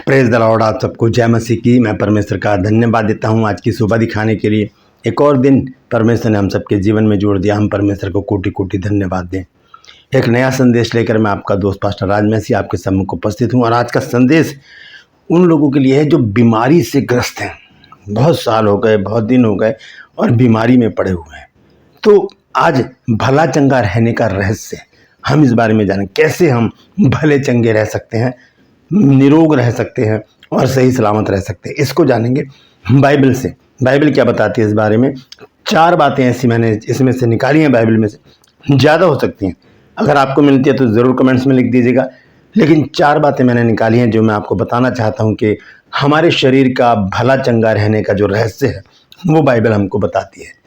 Praise the Lord. आप सबको जय मसीह की। मैं परमेश्वर का धन्यवाद देता हूँ आज की सुबह दिखाने के लिए। एक और दिन परमेश्वर ने हम सबके जीवन में जोड़ दिया। हम परमेश्वर को कोटि कोटि धन्यवाद दें। एक नया संदेश लेकर मैं आपका दोस्त पास्टर राज मसीह आपके सम्मुख उपस्थित हूँ। और आज का संदेश उन लोगों के लिए है जो बीमारी से ग्रस्त हैं। बहुत साल हो गए, बहुत दिन हो गए और बीमारी में पड़े हुए हैं। तो आज भला चंगा रहने का रहस्य हम इस बारे में जानें, कैसे हम भले चंगे रह सकते हैं, निरोग रह सकते हैं और सही सलामत रह सकते हैं। इसको जानेंगे बाइबल से। बाइबल क्या बताती है इस बारे में। 4 बातें ऐसी मैंने इसमें से निकाली हैं बाइबल में से, ज़्यादा हो सकती हैं। अगर आपको मिलती है तो ज़रूर कमेंट्स में लिख दीजिएगा। लेकिन 4 बातें मैंने निकाली हैं जो मैं आपको बताना चाहता हूँ कि हमारे शरीर का भला चंगा रहने का जो रहस्य है वो बाइबल हमको बताती है।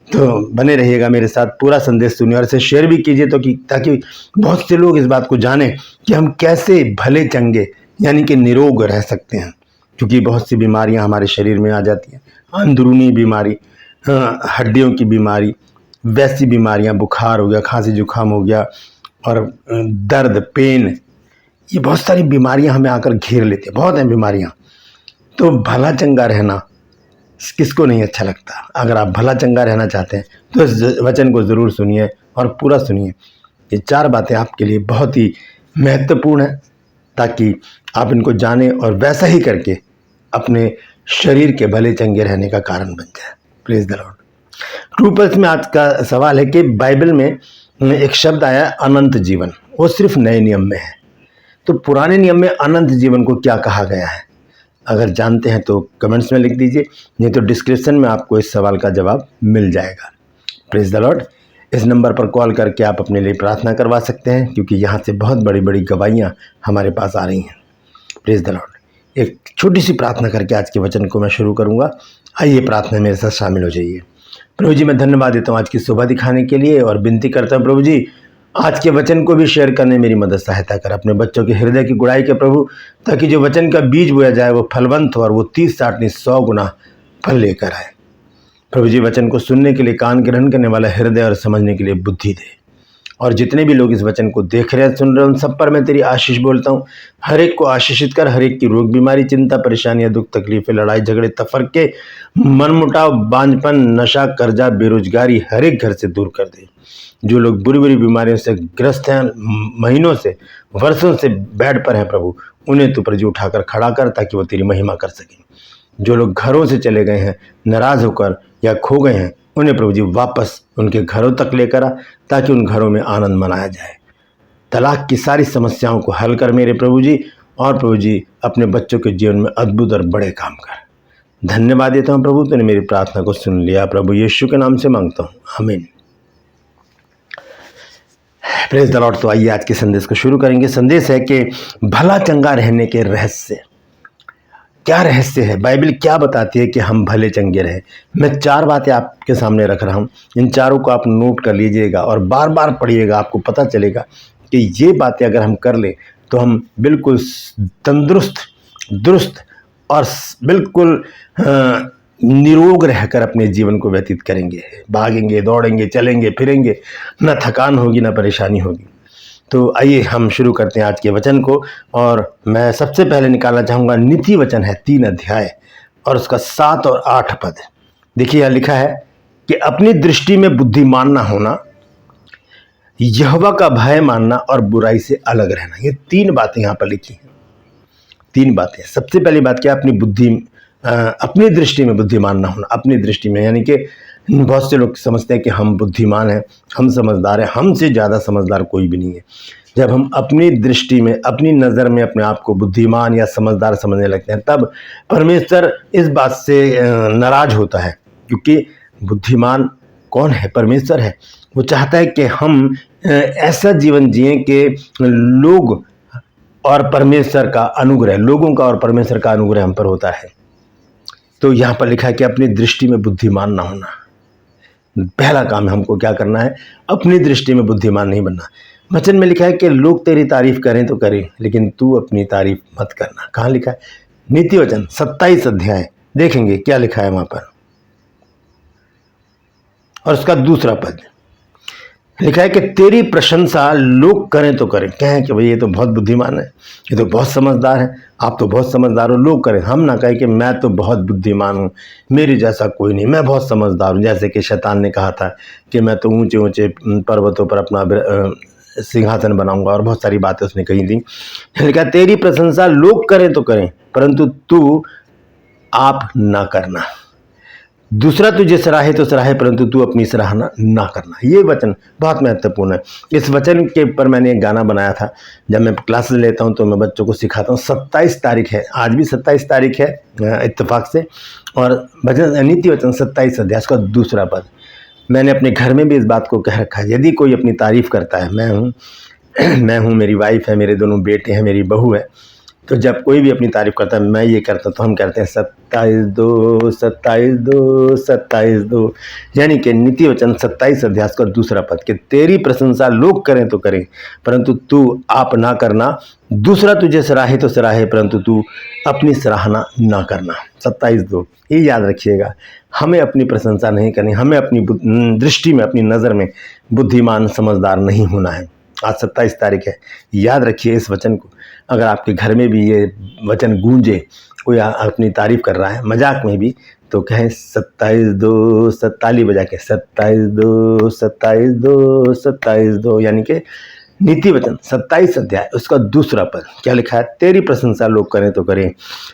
तो बने रहिएगा मेरे साथ, पूरा संदेश सुनिए और इसे शेयर भी कीजिए ताकि बहुत से लोग इस बात को जानें कि हम कैसे भले चंगे यानी कि निरोग रह सकते हैं। क्योंकि बहुत सी बीमारियां हमारे शरीर में आ जाती हैं, अंदरूनी बीमारी, हड्डियों की बीमारी, वैसी बीमारियां, बुखार हो गया, खांसी जुकाम हो गया और दर्द, पेन, ये बहुत सारी बीमारियां हमें आकर घेर लेती हैं। बहुत हैं बीमारियां। तो भला चंगा रहना किसको नहीं अच्छा लगता। अगर आप भला चंगा रहना चाहते हैं तो इस वचन को ज़रूर सुनिए और पूरा सुनिए। ये 4 बातें आपके लिए बहुत ही महत्वपूर्ण हैं ताकि आप इनको जानें और वैसा ही करके अपने शरीर के भले चंगे रहने का कारण बन जाए। Praise the Lord. True pulse में आज का सवाल है कि बाइबल में एक शब्द आया अनंत जीवन, वो सिर्फ नए नियम में है। तो पुराने नियम में अनंत जीवन को क्या कहा गया है? अगर जानते हैं तो कमेंट्स में लिख दीजिए, नहीं तो डिस्क्रिप्शन में आपको इस सवाल का जवाब मिल जाएगा। Praise the Lord. इस नंबर पर कॉल करके आप अपने लिए प्रार्थना करवा सकते हैं क्योंकि यहाँ से बहुत बड़ी बड़ी गवाहियाँ हमारे पास आ रही हैं। Praise the Lord. एक छोटी सी प्रार्थना करके आज के वचन को मैं शुरू करूँगा। आइए प्रार्थना मेरे साथ शामिल हो जाइए। प्रभु जी, मैं धन्यवाद देता हूँ आज की सुबह दिखाने के लिए और विनती करता हूँ प्रभु जी, आज के वचन को भी शेयर करने मेरी मदद सहायता कर अपने बच्चों के हृदय की गुड़ाई के प्रभु, ताकि जो वचन का बीज बोया जाए वो फलवंत हो और वो 30, 60 नहीं 100 गुना फल लेकर आए। प्रभु जी, वचन को सुनने के लिए कान ग्रहण करने वाला हृदय और समझने के लिए बुद्धि दे। और जितने भी लोग इस वचन को देख रहे हैं, सुन रहे हैं, उन सब पर मैं तेरी आशीष बोलता हूँ। हर एक को आशीषित कर, हर एक की रोग बीमारी, चिंता, परेशानियां, दुख, तकलीफें, लड़ाई झगड़े, तफरके, मनमुटाव, बांझपन, नशा, कर्जा, बेरोजगारी हर एक घर से दूर कर दे। जो लोग बुरी बुरी बीमारियों से ग्रस्त हैं, महीनों से, वर्षों से बेड पर हैं प्रभु, उन्हें तू प्रभु उठाकर खड़ा कर ताकि वो तेरी महिमा कर सकें। जो लोग घरों से चले गए हैं नाराज होकर या खो गए हैं, उन्हें प्रभु जी वापस उनके घरों तक लेकर आ ताकि उन घरों में आनंद मनाया जाए। तलाक की सारी समस्याओं को हल कर मेरे प्रभु जी, और प्रभु जी अपने बच्चों के जीवन में अद्भुत और बड़े काम कर। धन्यवाद देता हूँ प्रभु, तूने मेरी प्रार्थना को सुन लिया। प्रभु यीशु के नाम से मांगता हूँ, आमीन। Praise the Lord. तो आइए आज के संदेश को शुरू करेंगे। संदेश है कि भला चंगा रहने के रहस्य। क्या रहस्य है? बाइबल क्या बताती है कि हम भले चंगे रहे? मैं 4 बातें आपके सामने रख रहा हूँ। इन चारों को आप नोट कर लीजिएगा और बार बार पढ़िएगा। आपको पता चलेगा कि ये बातें अगर हम कर ले तो हम बिल्कुल तंदुरुस्त, दुरुस्त और बिल्कुल निरोग रहकर अपने जीवन को व्यतीत करेंगे। भागेंगे, दौड़ेंगे, चलेंगे, फिरेंगे, न थकान होगी न परेशानी होगी। तो आइए हम शुरू करते हैं आज के वचन को। और मैं सबसे पहले निकालना चाहूँगा, नीति वचन है 3 अध्याय और उसका 7 और 8 पद। देखिए यहाँ लिखा है कि अपनी दृष्टि में बुद्धिमान ना होना, यहोवा का भय मानना और बुराई से अलग रहना। ये 3 बातें यहाँ पर लिखी हैं। 3 बातें। सबसे पहली बात क्या? अपनी दृष्टि में बुद्धिमान ना होना। अपनी दृष्टि में यानी कि बहुत से लोग समझते हैं कि हम बुद्धिमान हैं, हम समझदार हैं, हमसे ज़्यादा समझदार कोई भी नहीं है। जब हम अपनी दृष्टि में, अपनी नज़र में अपने आप को बुद्धिमान या समझदार समझने लगते हैं, तब परमेश्वर इस बात से नाराज होता है। क्योंकि बुद्धिमान कौन है? परमेश्वर है। वो चाहता है कि हम ऐसा जीवन जिएं कि लोग और परमेश्वर का अनुग्रह, लोगों का और परमेश्वर का अनुग्रह हम पर होता है। तो यहाँ पर लिखा है कि अपनी दृष्टि में बुद्धिमान ना होना। पहला काम हमको क्या करना है? अपनी दृष्टि में बुद्धिमान नहीं बनना। वचन में लिखा है कि लोग तेरी तारीफ करें तो करें, लेकिन तू अपनी तारीफ मत करना। कहाँ लिखा है? नीति वचन 27 अध्याय देखेंगे क्या लिखा है वहां पर। और उसका 2 पद, लिखा है कि तेरी प्रशंसा लोग करें तो करें, कहें कि भाई ये तो बहुत बुद्धिमान है, ये तो बहुत समझदार है, आप तो बहुत समझदार हो, लोग करें। हम ना कहें कि मैं तो बहुत बुद्धिमान हूँ, मेरे जैसा कोई नहीं, मैं बहुत समझदार हूँ। जैसे कि शैतान ने कहा था कि मैं तो ऊंचे ऊंचे पर्वतों पर अपना सिंहासन बनाऊंगा, और बहुत सारी बातें उसने कही थी। लिखा तेरी प्रशंसा लोग करें तो करें, परंतु तू आप ना करना। दूसरा तुझे सराहे तो सराहे, परंतु तू अपनी सराहना ना करना। ये वचन बहुत महत्वपूर्ण है। इस वचन के ऊपर मैंने एक गाना बनाया था। जब मैं क्लासेस लेता हूँ तो मैं बच्चों को सिखाता हूँ। 27 तारीख है, आज भी 27 तारीख है इत्तेफाक से, और वचन नीति वचन 27 अध्याय का दूसरा पद। मैंने अपने घर में भी इस बात को कह रखा है, यदि कोई अपनी तारीफ करता है, मैं हूँ, मेरी वाइफ है, मेरे दोनों बेटे हैं, मेरी बहू है, तो जब कोई भी अपनी तारीफ करता है, मैं ये करता तो हम कहते हैं 27-2 27-2 27-2, यानी कि नीति वचन 27 अध्याय का दूसरा पद कि तेरी प्रशंसा लोग करें तो करें, परंतु तू आप ना करना। दूसरा तुझे सराहे तो सराहे, परंतु तू अपनी सराहना ना करना। 27-2 ये याद रखिएगा। हमें अपनी प्रशंसा नहीं करनी, हमें अपनी दृष्टि में, अपनी नज़र में बुद्धिमान समझदार नहीं होना है। आज 27 तारीख है, याद रखिए इस वचन को। अगर आपके घर में भी ये वचन गूंजे, कोई अपनी तारीफ कर रहा है मजाक में भी, तो कहें 27-2 ताली बजा के 27-2 27-2 27-2, यानी कि नीति वचन 27 अध्याय उसका दूसरा पद क्या लिखा है? तेरी प्रशंसा लोग करें तो करें,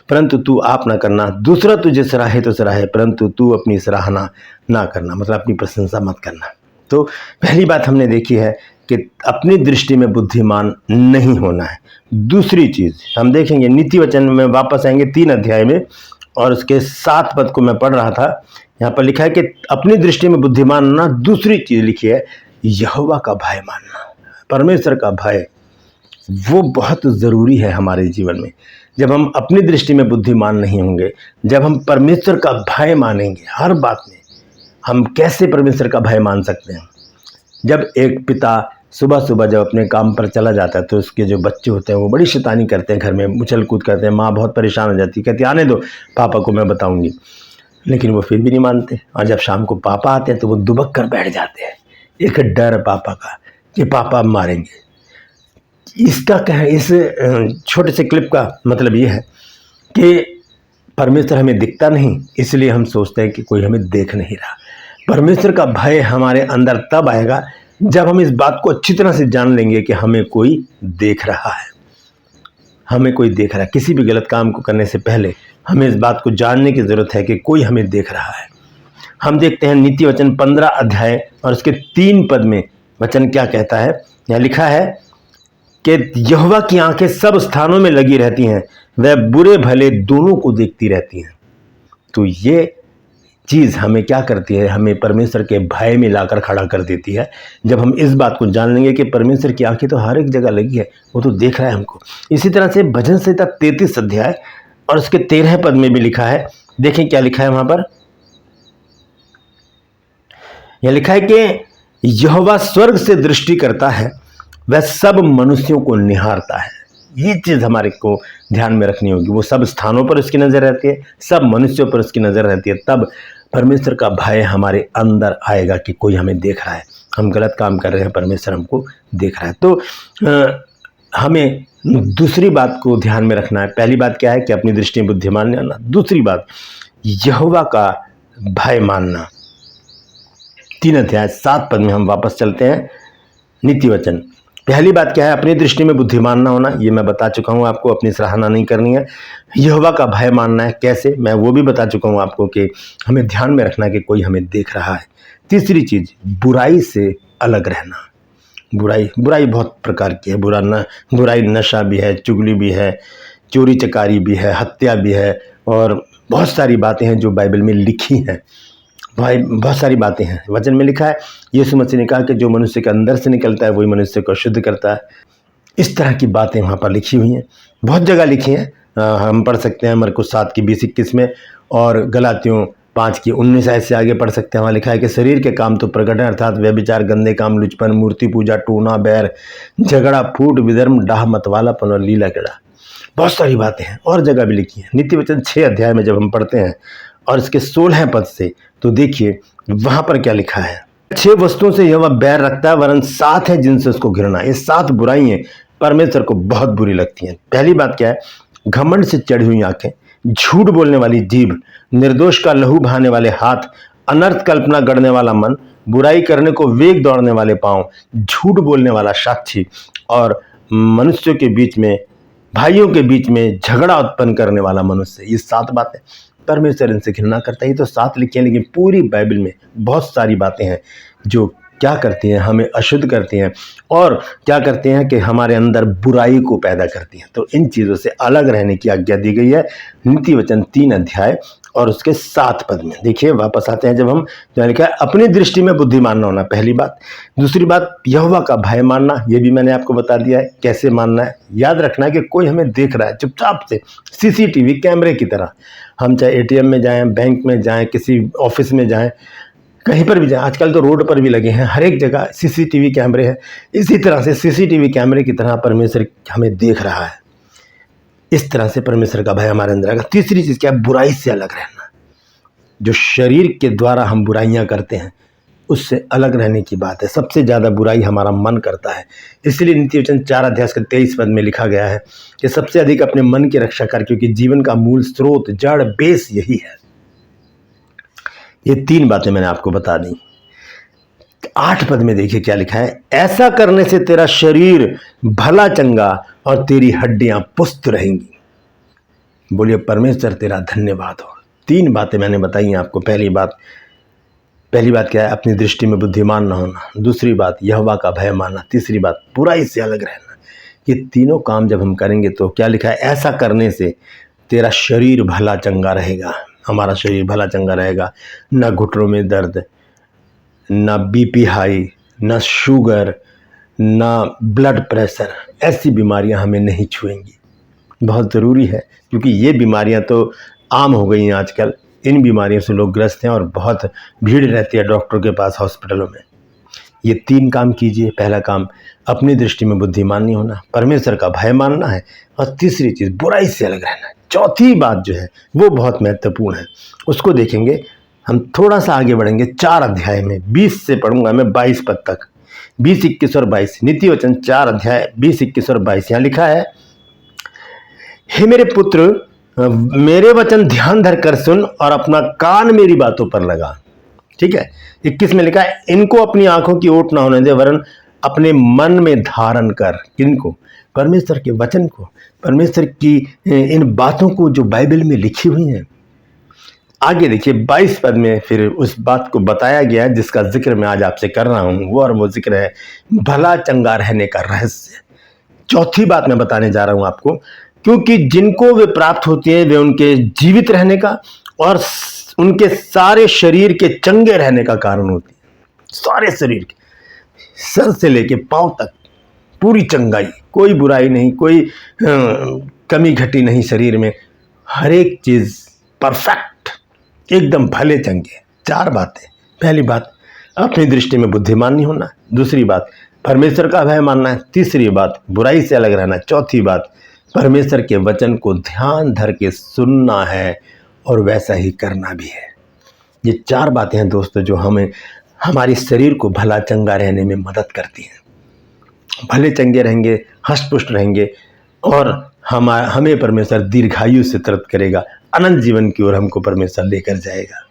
परंतु तू आप ना करना। दूसरा तुझे सराहे तो सराहे, परंतु तू अपनी सराहना ना करना, मतलब अपनी प्रशंसा मत करना। तो पहली बात हमने देखी है कि अपनी दृष्टि में बुद्धिमान नहीं होना है। दूसरी चीज़ हम देखेंगे नीति वचन में, वापस आएंगे 3 अध्याय में, और उसके 7 पद को मैं पढ़ रहा था। यहाँ पर लिखा है कि अपनी दृष्टि में बुद्धिमान ना। दूसरी चीज़ लिखी है यहोवा का भय मानना, परमेश्वर का भय, वो बहुत ज़रूरी है हमारे जीवन में। जब हम अपनी दृष्टि में बुद्धिमान नहीं होंगे, जब हम परमेश्वर का भय मानेंगे हर बात में, हम कैसे परमेश्वर का भय मान सकते हैं? जब एक पिता सुबह सुबह जब अपने काम पर चला जाता है तो उसके जो बच्चे होते हैं वो बड़ी शैतानी करते हैं, घर में उछल कूद करते हैं। माँ बहुत परेशान हो जाती है, कहती है आने दो पापा को, मैं बताऊंगी। लेकिन वो फिर भी नहीं मानते, और जब शाम को पापा आते हैं तो वो दुबक कर बैठ जाते हैं। एक डर पापा का कि पापा मारेंगे। इसका क्या है, इस छोटे से क्लिप का मतलब ये है कि परमेश्वर हमें दिखता नहीं, इसलिए हम सोचते हैं कि कोई हमें देख नहीं रहा। परमेश्वर का भय हमारे अंदर तब आएगा जब हम इस बात को अच्छी तरह से जान लेंगे कि हमें कोई देख रहा है, हमें कोई देख रहा है। किसी भी गलत काम को करने से पहले हमें इस बात को जानने की ज़रूरत है कि कोई हमें देख रहा है। हम देखते हैं नीति वचन 15 अध्याय और उसके 3 पद में वचन क्या कहता है। यहाँ लिखा है कि यहोवा की आंखें सब स्थानों में लगी रहती हैं, वह बुरे भले दोनों को देखती रहती हैं। तो ये चीज़ हमें क्या करती है, हमें परमेश्वर के भय में लाकर खड़ा कर देती है। जब हम इस बात को जान लेंगे कि परमेश्वर की आंखें तो हर एक जगह लगी है, वो तो देख रहा है हमको। इसी तरह से भजन संहिता 33 अध्याय और उसके 13 पद में भी लिखा है। देखें क्या लिखा है वहां पर। यह लिखा है कि यहोवा स्वर्ग से दृष्टि करता है, वह सब मनुष्यों को निहारता है। ये चीज़ हमारे को ध्यान में रखनी होगी। वो सब स्थानों पर उसकी नज़र रहती है, सब मनुष्यों पर उसकी नज़र रहती है। तब परमेश्वर का भय हमारे अंदर आएगा कि कोई हमें देख रहा है, हम गलत काम कर रहे हैं, परमेश्वर हमको देख रहा है। तो हमें दूसरी बात को ध्यान में रखना है। पहली बात क्या है कि अपनी दृष्टि में बुद्धिमान रहना। दूसरी बात यहोवा का भय मानना। 3 अध्याय 7 पद में हम वापस चलते हैं। नीति वचन पहली बात क्या है, अपनी दृष्टि में बुद्धिमान ना होना, ये मैं बता चुका हूँ आपको। अपनी सराहना नहीं करनी है। यहोवा का भय मानना है, कैसे, मैं वो भी बता चुका हूँ आपको कि हमें ध्यान में रखना है कि कोई हमें देख रहा है। तीसरी चीज़ बुराई से अलग रहना। बुराई बहुत प्रकार की है। बुराई नशा भी है, चुगली भी है, चोरी चकारी भी है, हत्या भी है, और बहुत सारी बातें हैं जो बाइबल में लिखी हैं। भाई बहुत सारी बातें हैं। वचन में लिखा है, यीशु मसीह ने कहा कि जो मनुष्य के अंदर से निकलता है वही मनुष्य को शुद्ध करता है। इस तरह की बातें वहाँ पर लिखी हुई हैं, बहुत जगह लिखी हैं। हम पढ़ सकते हैं मरकुस 7 की 20-21 में, और गलातियों 5 की 19 आयत से आगे पढ़ सकते हैं। वहाँ लिखा है कि शरीर के काम तो प्रकट है, अर्थात व्यभिचार, गंदे काम, लुचपन, मूर्ति पूजा, टूना, बैर, झगड़ा, फूट, विधर्म, डाह, मतवालापन और लीला केड़ा। बहुत सारी बातें हैं, और जगह भी लिखी हैं। नीति वचन 6 अध्याय में जब हम पढ़ते हैं और इसके 16 पद से, तो देखिए वहाँ पर क्या लिखा है। 6 वस्तुओं से यह बैर रखता है, वरन 7 है जिनसे उसको घृणा। ये 7 बुराइयां परमेश्वर को बहुत बुरी लगती हैं। पहली बात क्या है? घमंड से चढ़ी हुई आंखें, झूठ बोलने वाली जीभ, निर्दोष का लहू बहाने वाले हाथ, अनर्थ कल्पना गढ़ने वाला मन, बुराई करने को वेग दौड़ने वाले पांव, झूठ बोलने वाला साक्षी और मनुष्यों के बीच में, भाइयों के बीच में झगड़ा उत्पन्न करने वाला मनुष्य। ये 7 बातें परमेश्वर इनसे घृणा करता है। ये तो 7 लिखी हैं, लेकिन पूरी बाइबल में बहुत सारी बातें हैं जो क्या करती हैं, हमें अशुद्ध करती हैं और क्या करते हैं कि हमारे अंदर बुराई को पैदा करती हैं। तो इन चीज़ों से अलग रहने की आज्ञा दी गई है नीति वचन 3 अध्याय और उसके 7 पद में। देखिए वापस आते हैं, जब हम जो लिखा है अपनी दृष्टि में बुद्धिमान न होना, पहली बात। दूसरी बात, यहोवा का भय मानना, ये भी मैंने आपको बता दिया है कैसे मानना है। याद रखना है कि कोई हमें देख रहा है चुपचाप से, सीसीटीवी कैमरे की तरह। हम चाहे एटीएम में जाएं, बैंक में जाएं, किसी ऑफिस में जाएं, कहीं पर भी जाएं, आजकल तो रोड पर भी लगे हैं, हर एक जगह सीसीटीवी कैमरे हैं। इसी तरह से सीसीटीवी कैमरे की तरह परमेश्वर हमें देख रहा है। इस तरह से परमेश्वर का भय हमारे अंदर आएगा। तीसरी चीज़ क्या है? बुराई से अलग रहना। जो शरीर के द्वारा हम बुराइयां करते हैं उससे अलग रहने की बात है। सबसे ज़्यादा बुराई हमारा मन करता है। इसलिए नीति वचन 4 अध्याय के 23 पद में लिखा गया है कि सबसे अधिक अपने मन की रक्षा कर, क्योंकि जीवन का मूल स्रोत, जड़, बेस यही है। ये 3 बातें मैंने आपको बता दी। 8 पद में देखिए क्या लिखा है? ऐसा करने से तेरा शरीर भला चंगा और तेरी हड्डियां पुष्ट रहेंगी। बोलिए परमेश्वर तेरा धन्यवाद हो। 3 बातें मैंने बताई हैं आपको। पहली बात क्या है? अपनी दृष्टि में बुद्धिमान न होना। दूसरी बात, यहोवा का भय मानना। तीसरी बात, बुराई से अलग रहना। ये तीनों काम जब हम करेंगे तो क्या लिखा है? ऐसा करने से तेरा शरीर भला चंगा रहेगा। हमारा शरीर भला चंगा रहेगा। न घुटनों में दर्द, न बीपी हाई, न शुगर, न ब्लड प्रेशर, ऐसी बीमारियां हमें नहीं छुएंगी। बहुत ज़रूरी है, क्योंकि ये बीमारियां तो आम हो गई हैं आजकल। इन बीमारियों से लोग ग्रस्त हैं और बहुत भीड़ रहती है डॉक्टरों के पास, हॉस्पिटलों में। ये 3 काम कीजिए। पहला काम, अपनी दृष्टि में बुद्धिमान नहीं होना, परमेश्वर का भय मानना है, और तीसरी चीज़ बुराई से अलग रहना है। चौथी बात जो है वो बहुत महत्वपूर्ण है, उसको देखेंगे। हम थोड़ा सा आगे बढ़ेंगे 4 अध्याय में, 20 से पढ़ूंगा मैं 22 पद तक, 20, 21 और 22। नीति वचन 4 अध्याय 20, 21 और 22 यहाँ लिखा है, हे मेरे पुत्र, मेरे वचन ध्यान धर कर सुन और अपना कान मेरी बातों पर लगा। ठीक है। 21 में लिखा है, इनको अपनी आंखों की ओट ना होने दे, वरन अपने मन में धारण कर। किनको? परमेश्वर के वचन को, परमेश्वर की इन बातों को जो बाइबल में लिखी हुई हैं। आगे देखिए 22 पद में फिर उस बात को बताया गया है जिसका जिक्र मैं आज आपसे कर रहा हूं, और वो जिक्र है भला चंगा रहने का रहस्य। चौथी बात मैं बताने जा रहा हूं आपको, क्योंकि जिनको वे प्राप्त होती हैं वे उनके जीवित रहने का और उनके सारे शरीर के चंगे रहने का कारण होती है। सारे शरीर के, सर से लेके पांव तक पूरी चंगाई, कोई बुराई नहीं, कोई कमी घटी नहीं शरीर में, हर एक चीज परफेक्ट, एकदम भले चंगे। 4 बातें। पहली बात, अपनी दृष्टि में बुद्धिमान नहीं होना। दूसरी बात, परमेश्वर का भय मानना है। तीसरी बात, बुराई से अलग रहना। चौथी बात, परमेश्वर के वचन को ध्यान धर के सुनना है और वैसा ही करना भी है। ये 4 बातें हैं दोस्तों जो हमें हमारे शरीर को भला चंगा रहने में मदद करती हैं। भले चंगे रहेंगे, हष्ट-पुष्ट रहेंगे और हमें परमेश्वर दीर्घायु से तृप्त करेगा, अनंत जीवन की ओर हमको परमेश्वर लेकर जाएगा।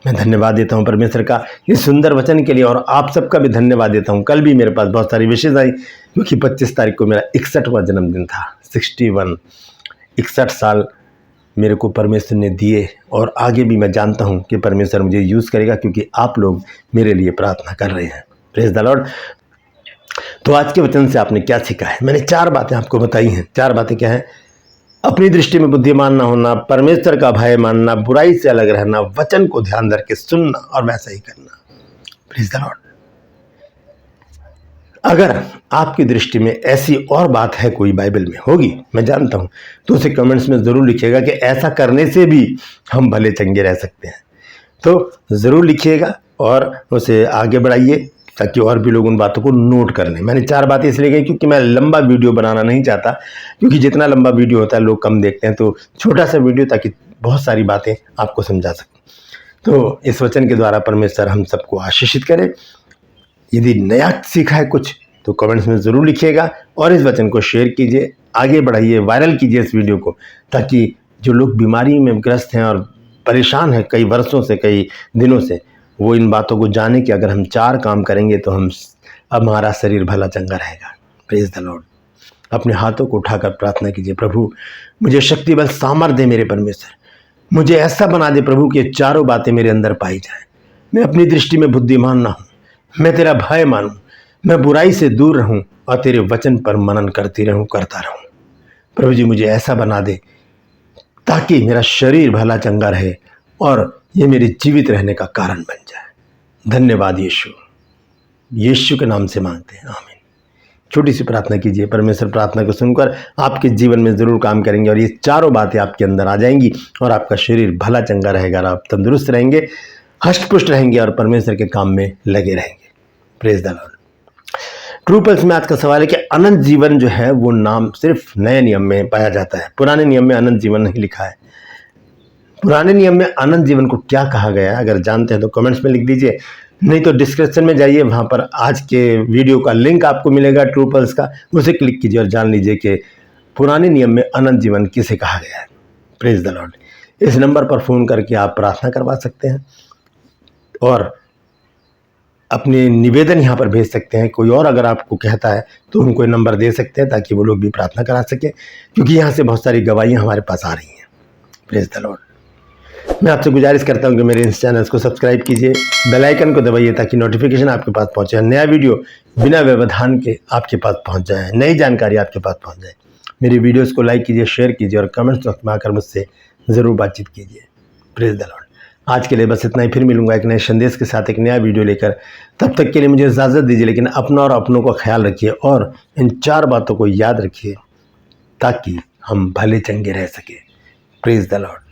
मैं धन्यवाद देता हूं परमेश्वर का इस सुंदर वचन के लिए, और आप सबका भी धन्यवाद देता हूं। कल भी मेरे पास बहुत सारी विशेष आई, क्योंकि 25 तारीख को मेरा 61वां जन्मदिन था। 61 साल मेरे को परमेश्वर ने दिए, और आगे भी मैं जानता हूं कि परमेश्वर मुझे यूज़ करेगा, क्योंकि आप लोग मेरे लिए प्रार्थना कर रहे हैं। Praise the Lord. तो आज के वचन से आपने क्या सीखा है? मैंने 4 बातें आपको बताई हैं। 4 बातें क्या हैं? अपनी दृष्टि में बुद्धिमान ना होना, परमेश्वर का भय मानना, बुराई से अलग रहना, वचन को ध्यान धर के सुनना और वैसा ही करना। Praise the Lord. अगर आपकी दृष्टि में ऐसी और बात है, कोई बाइबल में होगी, मैं जानता हूं, तो उसे कमेंट्स में ज़रूर लिखिएगा कि ऐसा करने से भी हम भले चंगे रह सकते हैं। तो ज़रूर लिखिएगा और उसे आगे बढ़ाइए, ताकि और भी लोग उन बातों को नोट कर लें। मैंने 4 बातें इसलिए कही क्योंकि मैं लंबा वीडियो बनाना नहीं चाहता, क्योंकि जितना लंबा वीडियो होता है लोग कम देखते हैं। तो छोटा सा वीडियो, ताकि बहुत सारी बातें आपको समझा सकूं। तो इस वचन के द्वारा परमेश्वर हम सबको आशीषित करे। यदि नया सीखा है कुछ तो कमेंट्स में ज़रूर लिखिएगा और इस वचन को शेयर कीजिए, आगे बढ़ाइए, वायरल कीजिए इस वीडियो को, ताकि जो लोग बीमारी में ग्रस्त हैं और परेशान हैं कई वर्षों से, कई दिनों से, वो इन बातों को जाने कि अगर हम 4 काम करेंगे तो अब हमारा शरीर भला चंगा रहेगा। Praise the Lord. अपने हाथों को उठाकर प्रार्थना कीजिए, प्रभु मुझे शक्ति बल सामर्थ्य दे मेरे परमेश्वर, मुझे ऐसा बना दे प्रभु कि 4 बातें मेरे अंदर पाई जाएं। मैं अपनी दृष्टि में बुद्धिमान ना हूँ, मैं तेरा भय मानूं, मैं बुराई से दूर रहूं और तेरे वचन पर मनन करता रहूं। प्रभु जी मुझे ऐसा बना दे ताकि मेरा शरीर भला चंगा रहे और ये मेरे जीवित रहने का कारण बन जाए। धन्यवाद यीशु के नाम से मांगते हैं, आमीन। छोटी सी प्रार्थना कीजिए, परमेश्वर प्रार्थना को सुनकर आपके जीवन में ज़रूर काम करेंगे और ये 4 बातें आपके अंदर आ जाएंगी और आपका शरीर भला चंगा रहेगा और आप तंदुरुस्त रहेंगे, हष्ट-पुष्ट रहेंगे और परमेश्वर के काम में लगे रहेंगे। Praise the Lord. True pulse में आज का सवाल है कि अनंत जीवन जो है वो नाम सिर्फ नए नियम में पाया जाता है, पुराने नियम में अनंत जीवन नहीं लिखा है। पुराने नियम में अनंत जीवन को क्या कहा गया है, अगर जानते हैं तो कमेंट्स में लिख दीजिए, नहीं तो डिस्क्रिप्शन में जाइए, वहाँ पर आज के वीडियो का लिंक आपको मिलेगा ट्रू पल्स का, उसे क्लिक कीजिए और जान लीजिए कि पुराने नियम में अनंत जीवन किसे कहा गया है। Praise the Lord. इस नंबर पर फ़ोन करके आप प्रार्थना करवा सकते हैं और अपने निवेदन यहाँ पर भेज सकते हैं। कोई और अगर आपको कहता है तो उनको नंबर दे सकते हैं ताकि वो लोग भी प्रार्थना करा सकें, क्योंकि यहाँ से बहुत सारी गवाहियाँ हमारे पास आ रही हैं। Praise the Lord. मैं आपसे गुजारिश करता हूँ कि मेरे इस चैनल को सब्सक्राइब कीजिए, बेल आइकन को दबाइए ताकि नोटिफिकेशन आपके पास पहुँचे, नया वीडियो बिना व्यवधान के आपके पास पहुँच जाए, नई जानकारी आपके पास पहुँच जाए। मेरी वीडियोज़ को लाइक कीजिए, शेयर कीजिए और कमेंट्स बॉक्स में आकर मुझसे ज़रूर बातचीत कीजिए। Praise the Lord. आज के लिए बस इतना ही, फिर मिलूंगा एक नए संदेश के साथ, एक नया वीडियो लेकर। तब तक के लिए मुझे इजाज़त दीजिए, लेकिन अपना और अपनों का ख्याल रखिए और इन 4 बातों को याद रखिए ताकि हम भले चंगे रह सके। Praise the Lord.